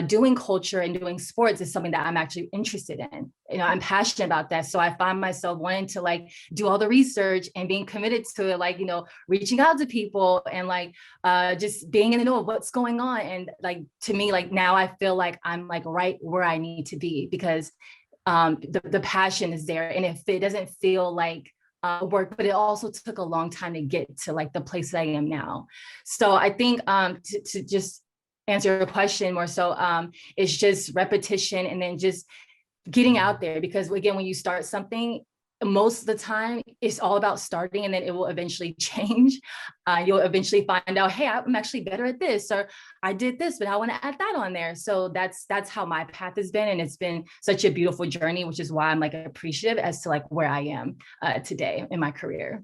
doing culture and doing sports is something that I'm actually interested in. I'm passionate about that. So I find myself wanting to like do all the research and being committed to it, like, reaching out to people and like just being in the know of what's going on. And like, to me, like now I feel like I'm like right where I need to be because the passion is there. And if it doesn't feel like work, but it also took a long time to get to like the place that I am now. So I think to just answer your question more so, it's just repetition and then just getting out there, because again, when you start something, most of the time it's all about starting and then it will eventually change. You'll eventually find out, hey, I'm actually better at this, or I did this, but I want to add that on there. So that's how my path has been. And it's been such a beautiful journey, which is why I'm like appreciative as to like where I am today in my career.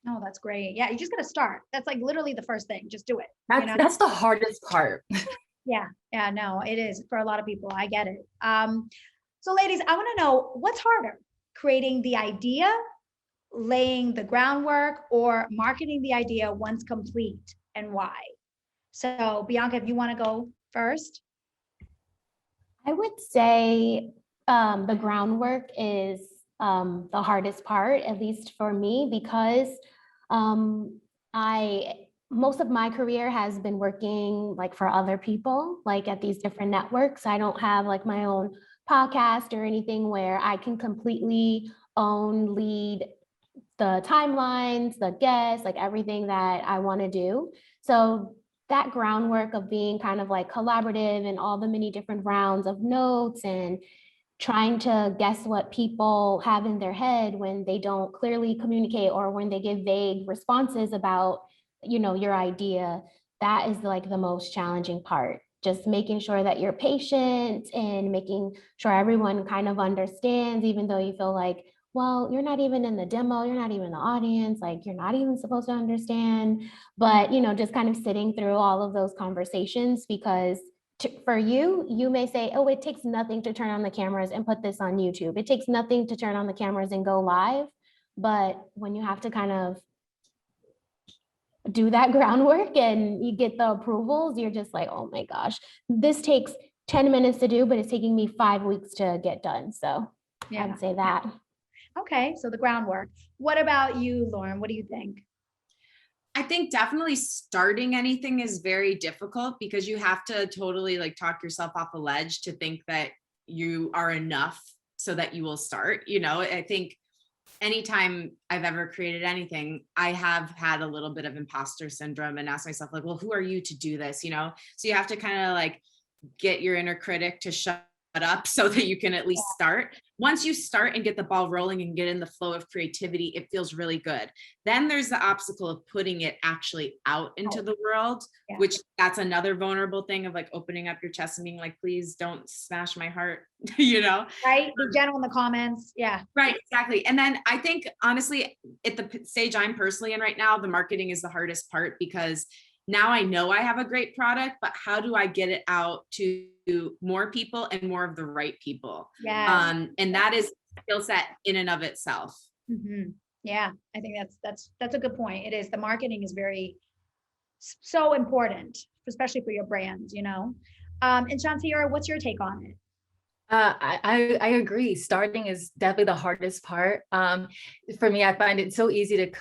Oh, that's great. Yeah, you just got to start. That's like literally the first thing. Just do it. That's the hardest part. Yeah, no, it is for a lot of people. I get it. So ladies, I want to know what's harder, creating the idea, laying the groundwork, or marketing the idea once complete, and why? So Bianca, if you want to go first. I would say the groundwork is the hardest part, at least for me, because most of my career has been working like for other people, like at these different networks. I don't have like my own podcast or anything where I can completely own, lead the timelines, the guests, like everything that I want to do. So that groundwork of being kind of like collaborative and all the many different rounds of notes and trying to guess what people have in their head when they don't clearly communicate or when they give vague responses about, your idea, that is like the most challenging part. Just making sure that you're patient and making sure everyone kind of understands, even though you feel like, well, you're not even in the demo, you're not even in the audience, like you're not even supposed to understand. But, just kind of sitting through all of those conversations, because for you may say, oh, it takes nothing to turn on the cameras and put this on YouTube. It takes nothing to turn on the cameras and go live. But when you have to kind of do that groundwork and you get the approvals, you're just like, oh my gosh, this takes 10 minutes to do, but it's taking me 5 weeks to get done. So yeah. I would say that. Okay, so the groundwork. What about you, Lauren? What do you think? I think definitely starting anything is very difficult because you have to totally like talk yourself off a ledge to think that you are enough so that you will start. I think anytime I've ever created anything, I have had a little bit of imposter syndrome and ask myself like, well, who are you to do this? So you have to kind of like get your inner critic to shut up so that you can at least start. Once you start and get the ball rolling and get in the flow of creativity, it feels really good. Then there's the obstacle of putting it actually out into the world, which that's another vulnerable thing of like opening up your chest and being like, please don't smash my heart, Right. Be gentle in the comments. Yeah. Right. Exactly. And then I think honestly, at the stage I'm personally in right now, the marketing is the hardest part because now I know I have a great product, but how do I get it out to more people and more of the right people? Yeah. And that is a skill set in and of itself. Mm-hmm. Yeah, I think that's a good point. It is. The marketing is so important, especially for your brands, And Shantiera, what's your take on it? I agree. Starting is definitely the hardest part. For me, I find it so easy to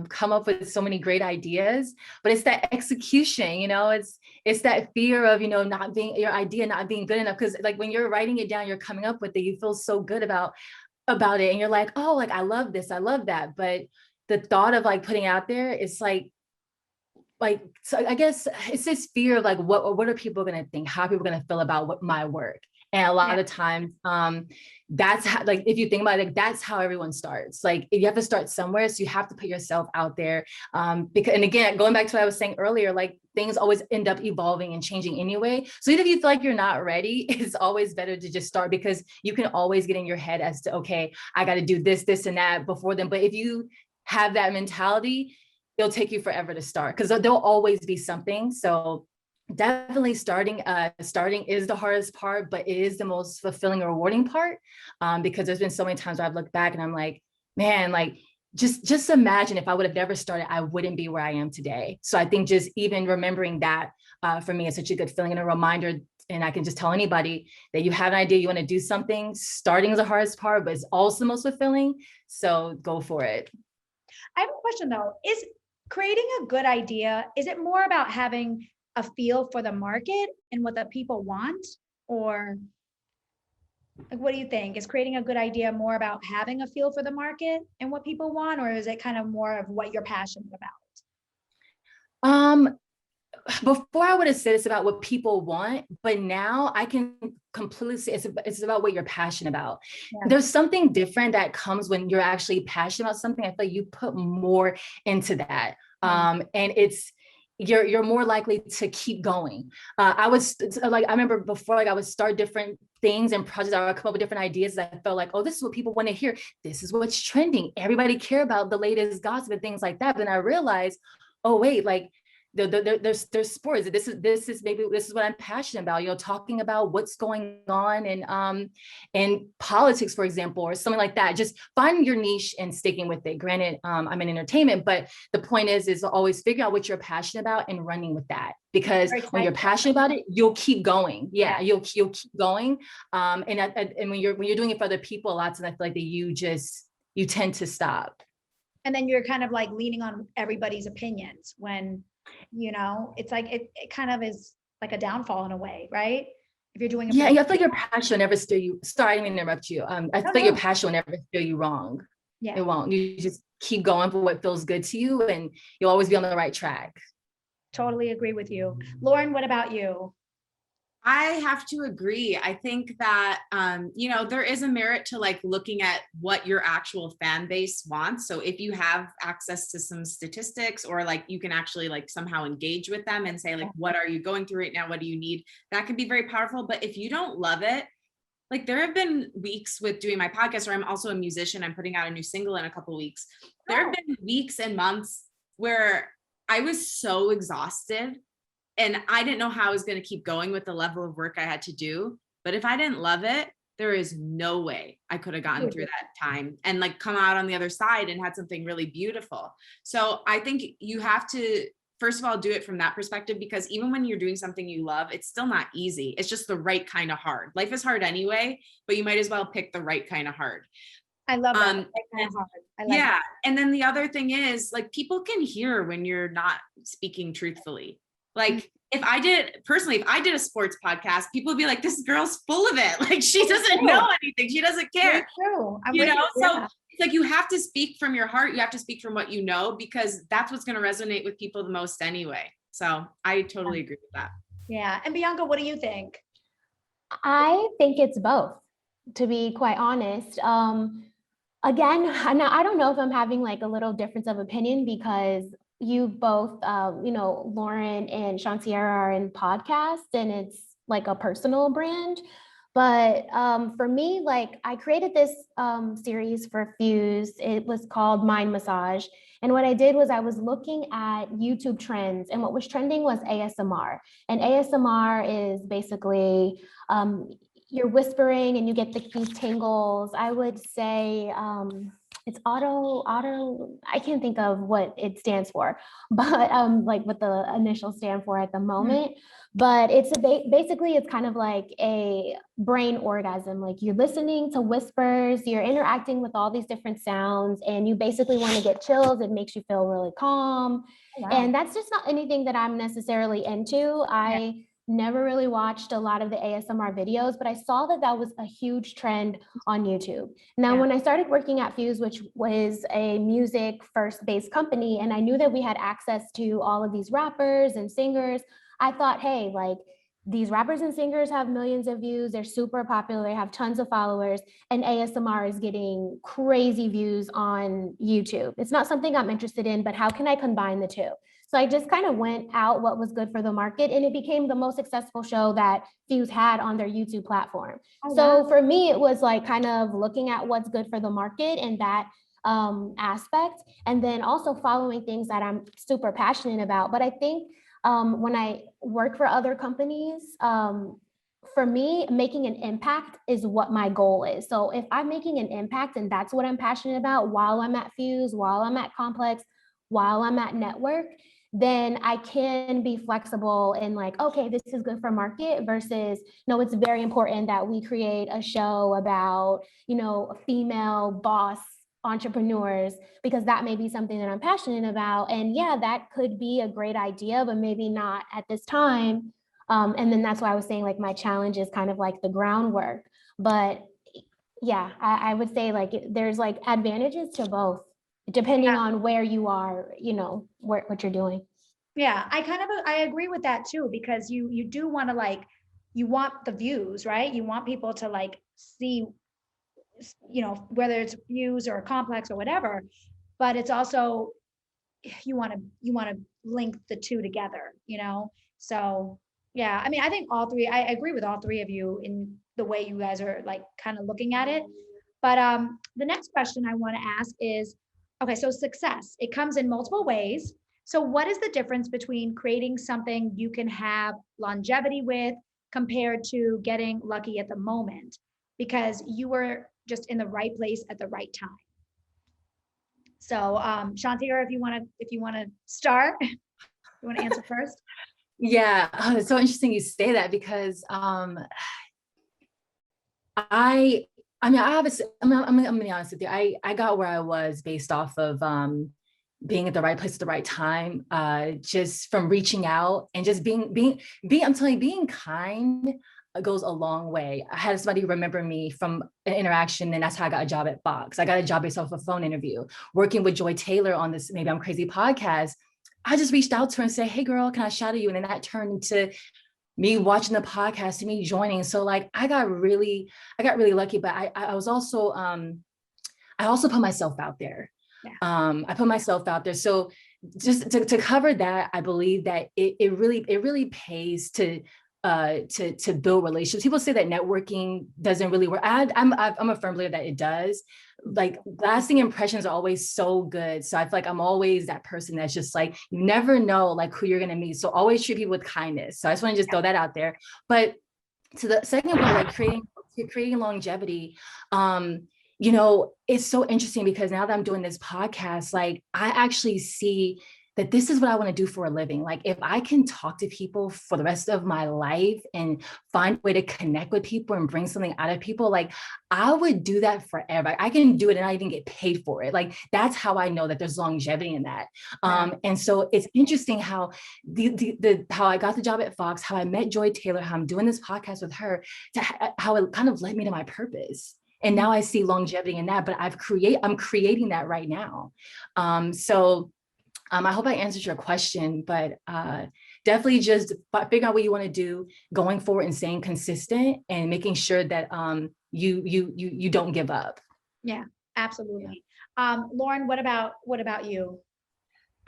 come up with so many great ideas, but it's that execution, it's that fear of, not being your idea, not being good enough. Cause like when you're writing it down, you're coming up with it, you feel so good about it. And you're like, oh, like, I love this. I love that. But the thought of like putting out there, it's like, so I guess it's this fear of like, what are people going to think? How are people going to feel about my work? And a lot of times, that's how, like, if you think about it, like, that's how everyone starts. Like, you have to start somewhere. So you have to put yourself out there. Because, and again, going back to what I was saying earlier, like things always end up evolving and changing anyway. So even if you feel like you're not ready, it's always better to just start, because you can always get in your head as to, okay, I got to do this, this, and that before then. But if you have that mentality, it'll take you forever to start, because there'll always be something. So definitely starting is the hardest part, but it is the most fulfilling and rewarding part, because there's been so many times where I've looked back and I'm like, man, like just imagine if I would have never started, I wouldn't be where I am today. So I think just even remembering that for me is such a good feeling and a reminder and I can just tell anybody that you have an idea, you want to do something, starting is the hardest part, but it's also the most fulfilling. So go for it. I have a question though. Is creating a good idea, is it more about having a feel for the market and what the people want? Or like, what do you think? Is creating a good idea more about having a feel for the market and what people want? Or is it kind of more of what you're passionate about? Before I would have said it's about what people want, but now I can completely say it's about what you're passionate about. Yeah. There's something different that comes when you're actually passionate about something. I feel like you put more into that. And you're more likely to keep going. I remember before, like I would start different things and projects. I would come up with different ideas that I felt like, oh, this is what people want to hear. This is what's trending. Everybody care about the latest gossip and things like that. But then I realized, oh wait, like there's sports. This is what I'm passionate about, talking about what's going on in politics, for example, or something like that. Just finding your niche and sticking with it. Granted, I'm in entertainment, but the point is always figure out what you're passionate about and running with that. Because when you're passionate about it, you'll keep going. Yeah, you'll keep going. And when you're doing it for other people, lots of times I feel like that you tend to stop. And then you're kind of like leaning on everybody's opinions when, it's like, it kind of is like a downfall in a way, right? If you're doing I feel like your passion will never steer you. Sorry, I didn't mean to interrupt you. I feel like your passion will never steer you wrong. Yeah. It won't. You just keep going for what feels good to you, and you'll always be on the right track. Totally agree with you. Lauren, what about you? I have to agree. I think that, there is a merit to like looking at what your actual fan base wants. So if you have access to some statistics, or like you can actually like somehow engage with them and say like, what are you going through right now? What do you need? That can be very powerful. But if you don't love it, like there have been weeks with doing my podcast, or I'm also a musician, I'm putting out a new single in a couple of weeks. There have been weeks and months where I was so exhausted and I didn't know how I was going to keep going with the level of work I had to do. But if I didn't love it, there is no way I could have gotten through that time and like come out on the other side and had something really beautiful. So I think you have to, first of all, do it from that perspective, because even when you're doing something you love, it's still not easy. It's just the right kind of hard. Life is hard anyway, but you might as well pick the right kind of hard. I love that. Right kind of hard. I like that. And then the other thing is like, people can hear when you're not speaking truthfully. Like if I did a sports podcast, people would be like, this girl's full of it. Like she doesn't know anything. She doesn't care. True. So it's like, you have to speak from your heart. You have to speak from what you know, because that's what's going to resonate with people the most anyway. So I totally agree with that. Yeah. And Bianca, what do you think? I think it's both, to be quite honest. Again, I don't know if I'm having like a little difference of opinion, because you both, Lauren and Shantiera are in podcasts, and it's like a personal brand. But for me, like I created this series for Fuse. It was called Mind Massage. And what I did was I was looking at YouTube trends, and what was trending was ASMR. And ASMR is basically you're whispering and you get these tingles. I would say it's auto, I can't think of what it stands for, but like what the initial stand for at the moment. But it's basically it's kind of like a brain orgasm. Like you're listening to whispers, you're interacting with all these different sounds, and you basically want to get chills. It makes you feel really calm. Wow. And that's just not anything that I'm necessarily into. I never really watched a lot of the ASMR videos, but I saw that was a huge trend on YouTube. Now, when I started working at Fuse, which was a music first based company, and I knew that we had access to all of these rappers and singers, I thought, hey, like these rappers and singers have millions of views. They're super popular. They have tons of followers, and ASMR is getting crazy views on YouTube. It's not something I'm interested in, but how can I combine the two? So I just kind of went out what was good for the market, and it became the most successful show that Fuse had on their YouTube platform. So for me, it was like kind of looking at what's good for the market and that aspect, and then also following things that I'm super passionate about. But I think when I work for other companies, for me, making an impact is what my goal is. So if I'm making an impact and that's what I'm passionate about while I'm at Fuse, while I'm at Complex, while I'm at Network, then I can be flexible and like, okay, this is good for market versus, no, it's very important that we create a show about, female boss entrepreneurs, because that may be something that I'm passionate about. And yeah, that could be a great idea, but maybe not at this time. And then that's why I was saying like my challenge is kind of like the groundwork. But yeah, I would say like there's like advantages to both, depending on where you are, what you're doing. Yeah, I agree with that too, because you do want to like, you want the views, right? You want people to like see, whether it's views or complex or whatever, but it's also, you want to link the two together, So yeah, I mean, I think I agree with all three of you in the way you guys are like kind of looking at it. But the next question I want to ask is, okay, so success, it comes in multiple ways. So what is the difference between creating something you can have longevity with compared to getting lucky at the moment? Because you were just in the right place at the right time. So Shantia, if you want to start, you want to answer first? Yeah, it's so interesting you say that because I mean, I obviously, I'm gonna be honest with you. I got where I was based off of being at the right place at the right time, just from reaching out and just being, I'm telling you, being kind goes a long way. I had somebody remember me from an interaction, and that's how I got a job at Fox. I got a job based off a phone interview, working with Joy Taylor on this Maybe I'm Crazy podcast. I just reached out to her and said, hey girl, can I shadow you? And then that turned into me watching the podcast and me joining. So like, I got really lucky, but I was also, I also put myself out there. Yeah. I put myself out there. So just to cover that, I believe that it really pays to build relationships. People say that networking doesn't really work. I'm a firm believer that it does. Like lasting impressions are always so good. So I feel like I'm always that person that's just like, you never know like who you're going to meet. So always treat people with kindness. So I just want to just throw that out there. But to the second point, like creating longevity, it's so interesting because now that I'm doing this podcast, like I actually see that this is what I want to do for a living. Like if I can talk to people for the rest of my life and find a way to connect with people and bring something out of people, like I would do that forever. I can do it and I even get paid for it. Like that's how I know that there's longevity in that. And so it's interesting how how I got the job at Fox, how I met Joy Taylor, how I'm doing this podcast with her, how it kind of led me to my purpose. And now I see longevity in that, but I'm creating that right now. I hope I answered your question, but definitely just figure out what you want to do going forward and staying consistent and making sure that you don't give up. Yeah, absolutely. Lauren, what about you?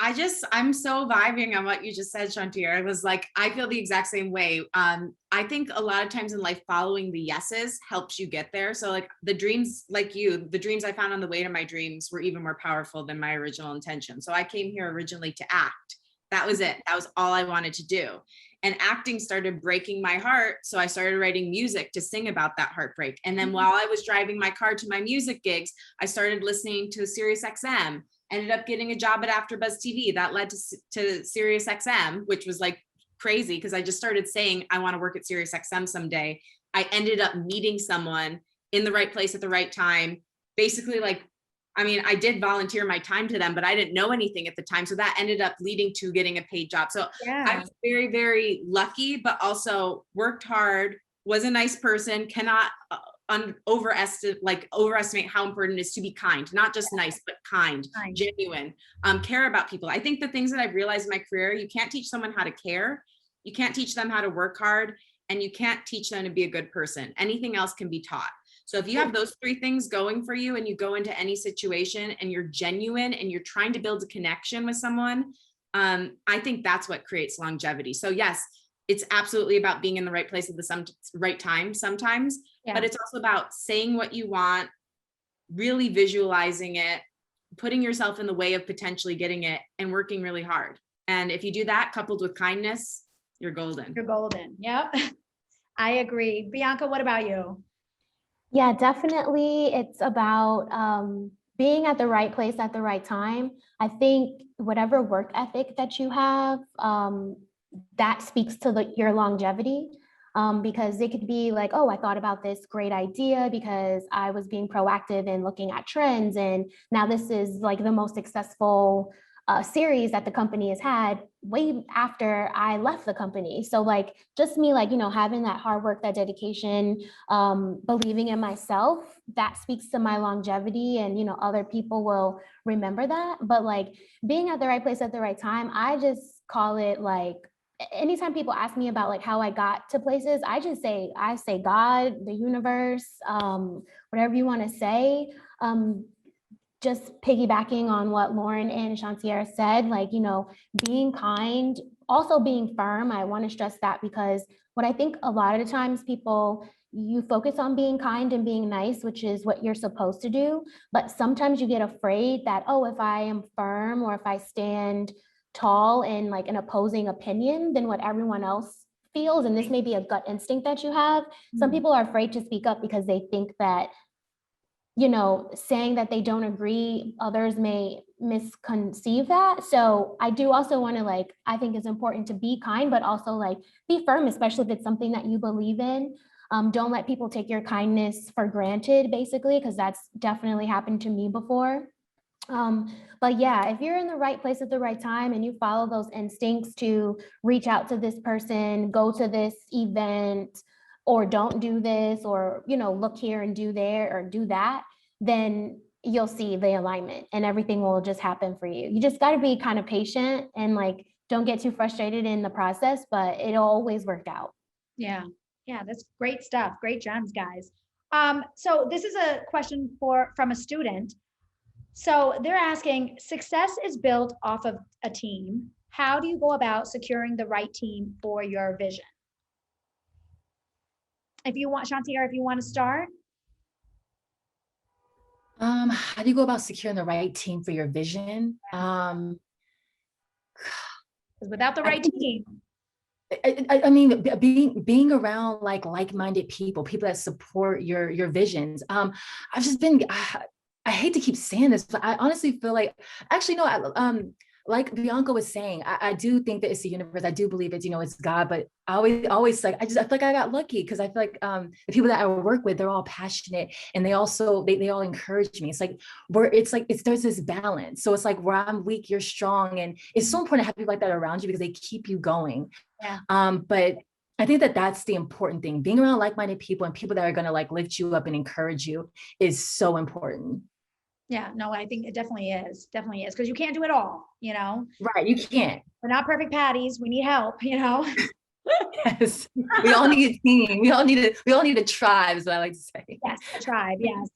I'm so vibing on what you just said, Shantia. I was like, I feel the exact same way. I think a lot of times in life, following the yeses helps you get there. So like the dreams I found on the way to my dreams were even more powerful than my original intention. So I came here originally to act. That was it. That was all I wanted to do. And acting started breaking my heart. So I started writing music to sing about that heartbreak. And then while I was driving my car to my music gigs, I started listening to Sirius XM. Ended up getting a job at AfterBuzz TV. That led to Sirius XM, which was like crazy because I just started saying I want to work at Sirius XM someday. I ended up meeting someone in the right place at the right time. Basically, I did volunteer my time to them, but I didn't know anything at the time. So that ended up leading to getting a paid job. So yeah. I was very, very lucky, but also worked hard, was a nice person, cannot overestimate how important it is to be kind, not just nice, but kind, genuine, care about people. I think the things that I've realized in my career, you can't teach someone how to care. You can't teach them how to work hard, and you can't teach them to be a good person. Anything else can be taught. So if you have those three things going for you and you go into any situation and you're genuine and you're trying to build a connection with someone, I think that's what creates longevity. So yes, it's absolutely about being in the right place at the right time sometimes, but it's also about saying what you want, really visualizing it, putting yourself in the way of potentially getting it, and working really hard. And if you do that coupled with kindness, you're golden. You're golden. Yep. I agree. Bianca, what about you? Yeah, definitely. It's about being at the right place at the right time. I think whatever work ethic that you have, that speaks to your longevity. Because it could be like, oh, I thought about this great idea because I was being proactive and looking at trends. And now this is like the most successful series that the company has had way after I left the company. So like just me, like, having that hard work, that dedication, believing in myself, that speaks to my longevity, and, other people will remember that. But like being at the right place at the right time, I just call it like, anytime people ask me about like how I got to places, I say God, the universe, whatever you want to say. Just piggybacking on what Lauren and Shantiera said, like, being kind, also being firm. I want to stress that, because what I think a lot of the times you focus on being kind and being nice, which is what you're supposed to do. But sometimes you get afraid that, oh, if I am firm or if I stand tall in like an opposing opinion than what everyone else feels, and this may be a gut instinct that you have. Some people are afraid to speak up because they think that, saying that they don't agree, others may misconceive that. So I do also want to I think it's important to be kind, but also be firm, especially if it's something that you believe in. Don't let people take your kindness for granted, basically, because that's definitely happened to me before. But yeah, if you're in the right place at the right time and you follow those instincts to reach out to this person, go to this event, or don't do this, or, look here and do there or do that, then you'll see the alignment and everything will just happen for you. You just got to be kind of patient and don't get too frustrated in the process, but it'll always work out. Yeah. Yeah. That's great stuff. Great gems, guys. So this is a question from a student. So they're asking, success is built off of a team. How do you go about securing the right team for your vision? If you want, Shantiera, if you want to start. How do you go about securing the right team for your vision? Because without the right team. I mean, being around like-minded people that support your visions. I've just been, I hate to keep saying this, but I honestly feel like, actually, no, like Bianca was saying, I do think that it's the universe. I do believe it's, it's God, but I always I feel like I got lucky because I feel like the people that I work with, they're all passionate, and they also, they all encourage me. It's like, there's this balance. So it's like where I'm weak, you're strong. And it's so important to have people like that around you because they keep you going. Yeah. But I think that that's the important thing. Being around like-minded people and people that are going to lift you up and encourage you is so important. Yeah, no, I think it definitely is. Definitely is. Because you can't do it all, Right. You can't. We're not perfect patties. We need help, Yes. We all need a team. We all need a tribe, is what I like to say. Yes, a tribe. Yes.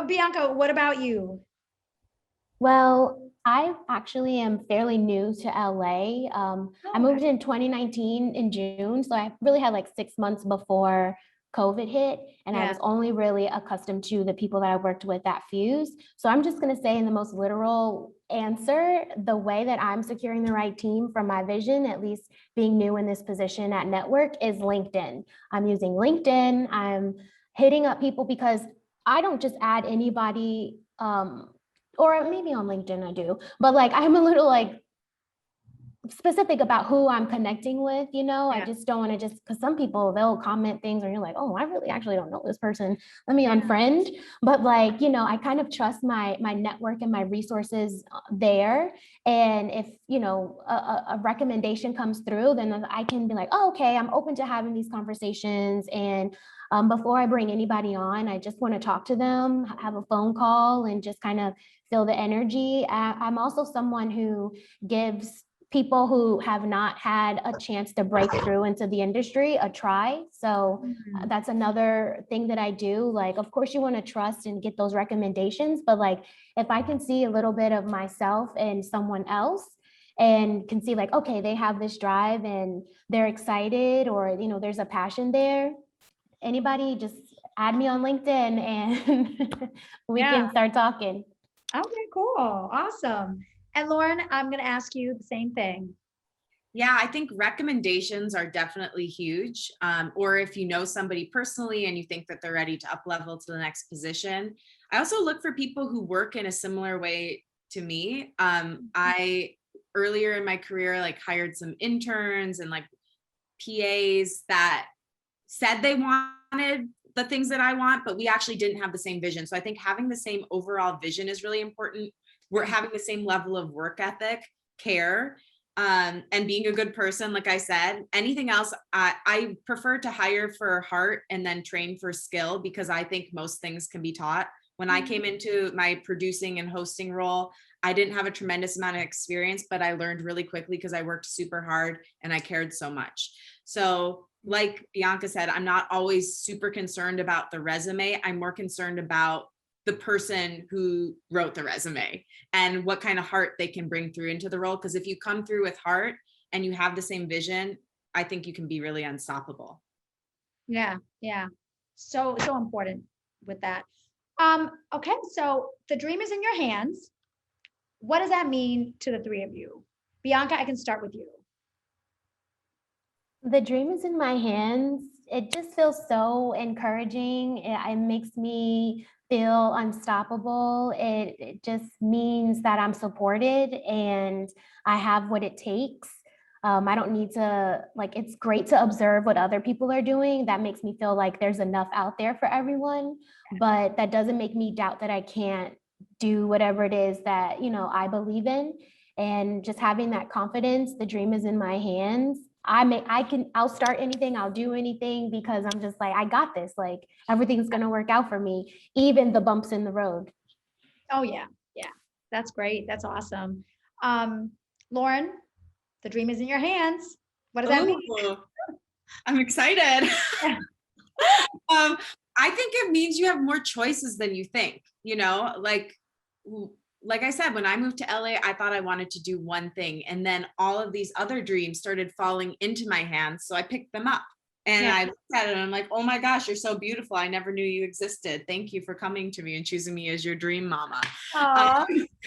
Bianca, what about you? Well, I actually am fairly new to LA. I moved in 2019 in June, so I really had 6 months before COVID hit, and I was only really accustomed to the people that I worked with at Fuse. So I'm just going to say, in the most literal answer, the way that I'm securing the right team for my vision, at least being new in this position at Network, is LinkedIn. I'm using LinkedIn. I'm hitting up people because I don't just add anybody, or maybe on LinkedIn I do, but I'm a little specific about who I'm connecting with, I just don't want to because some people, they'll comment things and you're like, oh, I really actually don't know this person. Let me unfriend. But I kind of trust my network and my resources there. And if, a recommendation comes through, then I can be like, oh, okay, I'm open to having these conversations. And before I bring anybody on, I just want to talk to them, have a phone call, and just kind of feel the energy. I'm also someone who gives people who have not had a chance to break through into the industry a try. So that's another thing that I do. Of course you want to trust and get those recommendations, but if I can see a little bit of myself in someone else and can see okay, they have this drive and they're excited, or, there's a passion there, anybody just add me on LinkedIn and we can start talking. Okay, cool. Awesome. And Lauren, I'm going to ask you the same thing. Yeah, I think recommendations are definitely huge. Or if you know somebody personally and you think that they're ready to up level to the next position. I also look for people who work in a similar way to me. I earlier in my career, like hired some interns and like PAs that said they wanted the things that I want, but we actually didn't have the same vision. So I think having the same overall vision is really important. We're having the same level of work ethic, care, and being a good person. Like I said, anything else, I prefer to hire for heart and then train for skill, because I think most things can be taught. When I came into my producing and hosting role, I didn't have a tremendous amount of experience, but I learned really quickly because I worked super hard and I cared so much. So like Bianca said, I'm not always super concerned about the resume. I'm more concerned about the person who wrote the resume and what kind of heart they can bring through into the role. Because if you come through with heart and you have the same vision, I think you can be really unstoppable. Yeah, yeah. So important with that. Okay, so the dream is in your hands. What does that mean to the three of you? Bianca, I can start with you. The dream is in my hands. It just feels so encouraging. It makes me feel unstoppable. It just means that I'm supported and I have what it takes. I don't need to, like, it's great to observe what other people are doing. That makes me feel like there's enough out there for everyone, but that doesn't make me doubt that I can't do whatever it is that, I believe in. And just having that confidence, the dream is in my hands. I'll start anything, I'll do anything, because I'm just like, I got this. Like, everything's gonna work out for me, even the bumps in the road. Oh yeah, yeah. That's great. That's awesome. Lauren, the dream is in your hands. What does that mean? Ooh, I'm excited. I think it means you have more choices than you think, like I said, when I moved to LA, I thought I wanted to do one thing. And then all of these other dreams started falling into my hands. So I picked them up and I looked at it and I'm like, oh my gosh, you're so beautiful. I never knew you existed. Thank you for coming to me and choosing me as your dream mama. Oh, I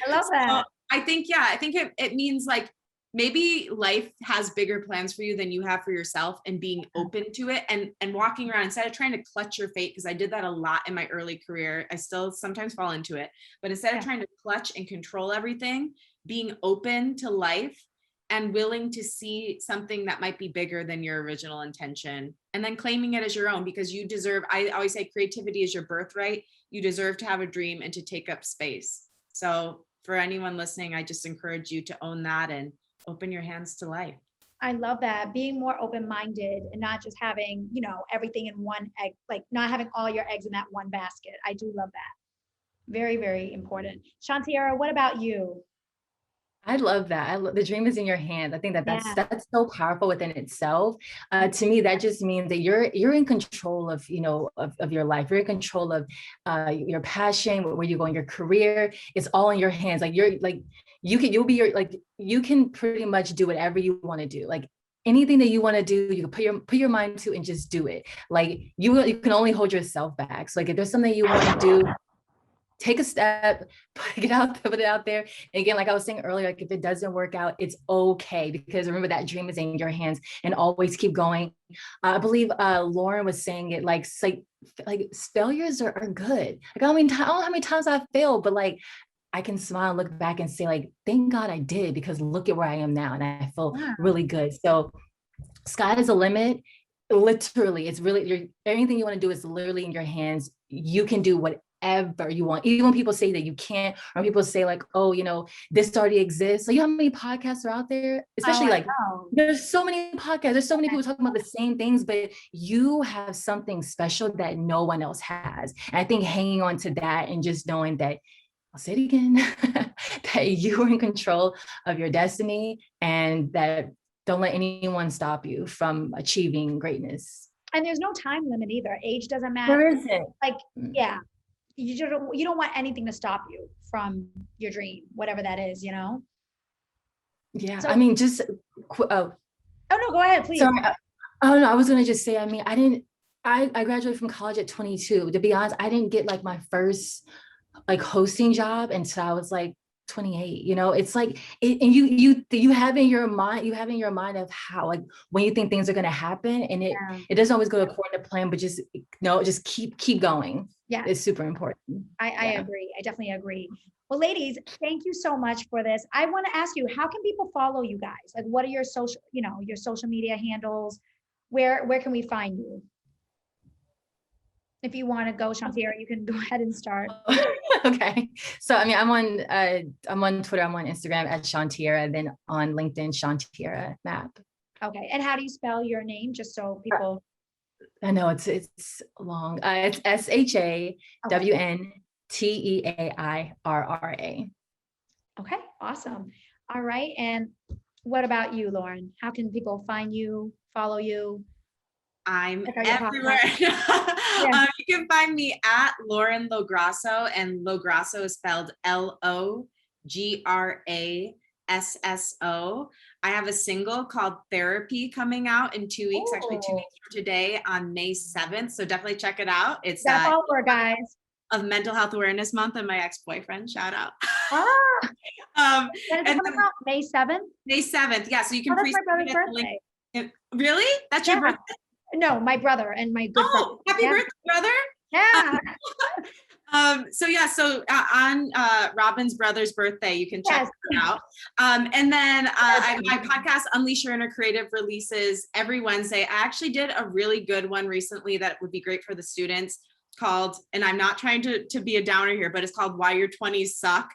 love that. So I think it means like maybe life has bigger plans for you than you have for yourself, and being open to it and walking around instead of trying to clutch your fate. Because I did that a lot in my early career. I still sometimes fall into it, but instead of trying to clutch and control everything, being open to life and willing to see something that might be bigger than your original intention, and then claiming it as your own, because you deserve, I always say creativity is your birthright. You deserve to have a dream and to take up space. So for anyone listening, I just encourage you to own that and open your hands to life. I love that. Being more open-minded and not just having, everything in one egg, like not having all your eggs in that one basket. I do love that. Very, very important. Shantiera, what about you? I love that. The dream is in your hands. I think that's so powerful within itself. To me, that just means that you're in control of, of your life. You're in control of your passion, where you're going, your career. It's all in your hands. Like you can pretty much do whatever you want to do. Like anything that you want to do, you can put your mind to and just do it. Like you can only hold yourself back. So like if there's something you want to do, take a step, put it out there. And again, like I was saying earlier, like if it doesn't work out, it's okay, because remember that dream is in your hands, and always keep going. I believe Lauren was saying it like failures are good. Like I don't know how many times I've failed, but like I can smile, look back and say like, thank God I did, because look at where I am now. And I feel really good. So sky is the limit. Literally, it's really anything you want to do is literally in your hands. You can do whatever you want. Even when people say that you can't, or people say like, oh, this already exists. Like, you know how many podcasts are out there? Especially there's so many podcasts. There's so many people talking about the same things, but you have something special that no one else has. And I think hanging on to that and just knowing that, I'll say it again, that you are in control of your destiny, and that don't let anyone stop you from achieving greatness. And there's no time limit either. Age doesn't matter. Where is it? Like, yeah, you don't want anything to stop you from your dream, whatever that is, Yeah. So, I mean, just, oh no, go ahead, please. Sorry. Oh no, I was going to just say, I mean, I graduated from college at 22. To be honest, I didn't get like my first like hosting job until I was like 28, you know, it's like, and you have in your mind of how, like, when you think things are going to happen, and Yeah. it doesn't always go according to plan, but just, no, just keep going. Yeah. It's super important. I Yeah. agree. I definitely agree. Well, ladies, thank you so much for this. I want to ask you, how can people follow you guys? Like, what are your social, your social media handles? Where can we find you? If you want to go, Shantira, you can go ahead and start. Okay. So, I mean, I'm on Twitter, I'm on Instagram at Shantira, and then on LinkedIn, Shantira Map. Okay. And how do you spell your name? Just so people. I know it's long. It's SHAWNTEAIRRA. Okay. Awesome. All right. And what about you, Lauren? How can people find you, follow you? I'm Check out your everywhere. You can find me at Lauren Lograsso, and Lograsso is spelled LOGRASSO. I have a single called Therapy coming out in 2 weeks, actually 2 weeks from today on May 7th. So definitely check it out. It's That's all for guys. of Mental Health Awareness Month and my ex-boyfriend, shout out. When is it and coming out? May 7th? May 7th. Yeah. So you can That's my brother's pre-save it at the link. birthday. Really? That's your Yeah. birthday? No, my brother and my good friend. Oh, happy Yeah. birthday, brother. Yeah. So on Robin's brother's birthday, you can check Yes. it out. And then my podcast, Unleash Your Inner Creative, releases every Wednesday. I actually did a really good one recently that would be great for the students called, and I'm not trying to be a downer here, but it's called Why Your 20s Suck.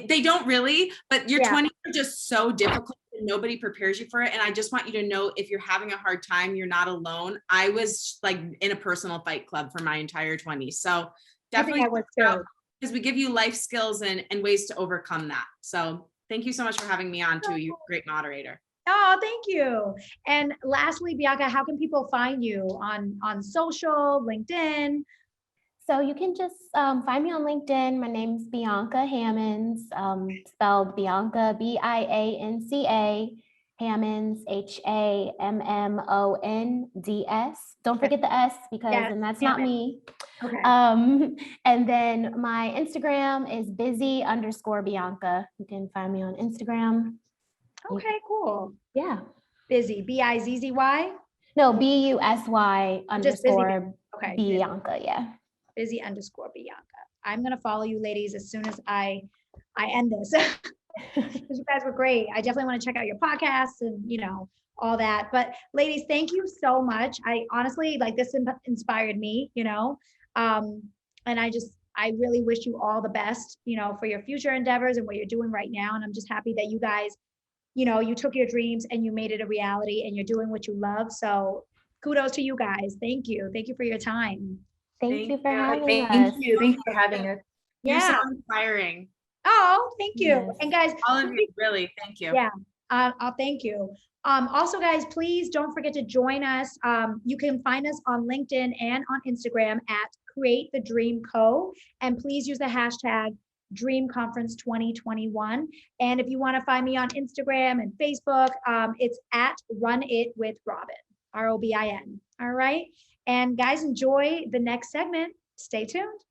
They don't really, but your 20s are just so difficult and nobody prepares you for it. And I just want you to know, if you're having a hard time, you're not alone. I was like in a personal fight club for my entire 20s. So definitely, because we give you life skills and ways to overcome that. So thank you so much for having me on too. You're a great moderator. Oh, thank you. And lastly, Bianca, how can people find you on social, LinkedIn? So you can just find me on LinkedIn. My name's Bianca Hammonds, spelled Bianca, BIANCA, Hammonds, HAMMONDS. Don't forget the S, because then that's not me. Okay. And then my Instagram is busy_Bianca. You can find me on Instagram. Okay, cool. Yeah. Busy, BIZZY? No, BUSY _. Okay. Bianca, yeah. Busy_Bianca. I'm gonna follow you ladies as soon as I end this. You guys were great. I definitely want to check out your podcasts and all that. But ladies, thank you so much. I honestly, like, this inspired me, and I really wish you all the best, for your future endeavors and what you're doing right now. And I'm just happy that you guys, you took your dreams and you made it a reality and you're doing what you love. So kudos to you guys. Thank you. Thank you for your time. Thank you for having us. Thank you. Thank you for having us. You're so inspiring. Oh, thank you. Yes. And guys, All of you, really, thank you. Yeah. I'll thank you. Also, guys, please don't forget to join us. You can find us on LinkedIn and on Instagram at Create the Dream Co. And please use the hashtag Dream Conference 2021. And if you want to find me on Instagram and Facebook, it's at Run It with Robin, ROBIN. All right. And guys, enjoy the next segment. Stay tuned.